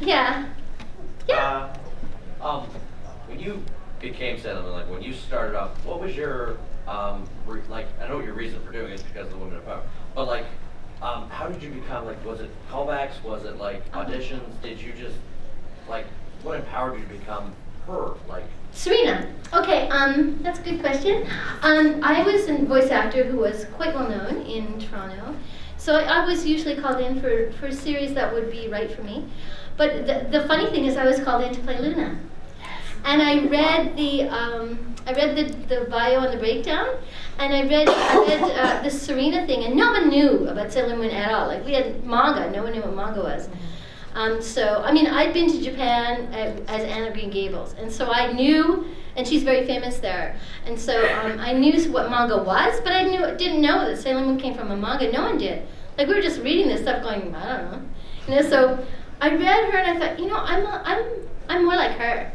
Yeah. Yeah. When you became Sailor Moon, like when you started off, what was your like? I know what your reason for doing it is because of the Women of Power, but like, how did you become like? Was it callbacks? Was it like auditions? Did you just like what empowered you to become her? Like Serena. Okay, that's a good question. I was a voice actor who was quite well known in Toronto, so I was usually called in for a series that would be right for me. But the funny thing is, I was called in to play Luna, and I read the bio and the breakdown, and I read the Serena thing, and no one knew about Sailor Moon at all. Like we had manga, no one knew what manga was. So, I mean, I'd been to Japan as Anne of Green Gables, and so I knew, and she's very famous there, and so I knew what manga was, but I didn't know that Sailor Moon came from a manga. No one did. Like we were just reading this stuff, going, I don't know, you know. So I read her, and I thought, you know, I'm more like her,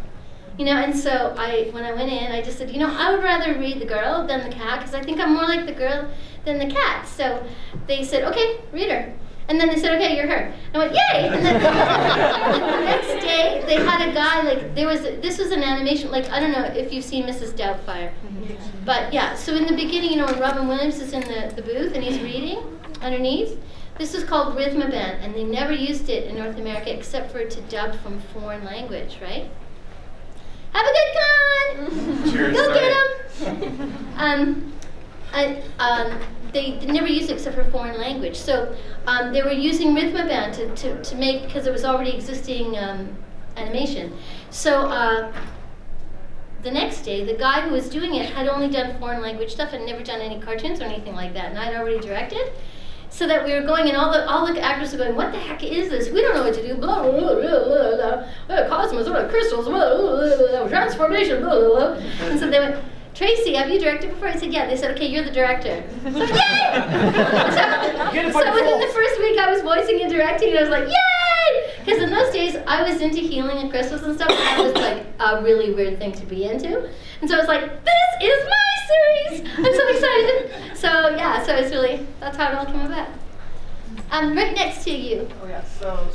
you know. And so when I went in, I just said, you know, I would rather read the girl than the cat because I think I'm more like the girl than the cat. So they said, okay, read her. And then they said, okay, you're her. I went, yay! And then the next day, they had a guy, like, this was an animation, like, I don't know if you've seen Mrs. Doubtfire. But yeah, so in the beginning, you know, when Robin Williams is in the booth and he's reading underneath, this is called Rhythmaband, and they never used it in North America except for to dub from foreign language, right? Have a good con! Cheers, Go sorry. get him! They never used it except for foreign language. So they were using Rhythmaband to make, because it was already existing animation. So the next day, the guy who was doing it had only done foreign language stuff and never done any cartoons or anything like that, and I'd already directed. So that we were going, and all the actors were going, what the heck is this? We don't know what to do, blah, blah, blah, blah, blah. Cosmos, crystals, blah, blah, blah, transformation, blah, blah, blah. And so they went, Tracey, have you directed before? I said, yeah. They said, okay, you're the director. So, yay! so within the first week, I was voicing and directing, and I was like, yay! Because in those days, I was into healing and crystals and stuff, and that was like a really weird thing to be into. And so I was like, this is my series! I'm so excited! So yeah, so it's really, that's how it all came about. Right next to you. Oh yeah, so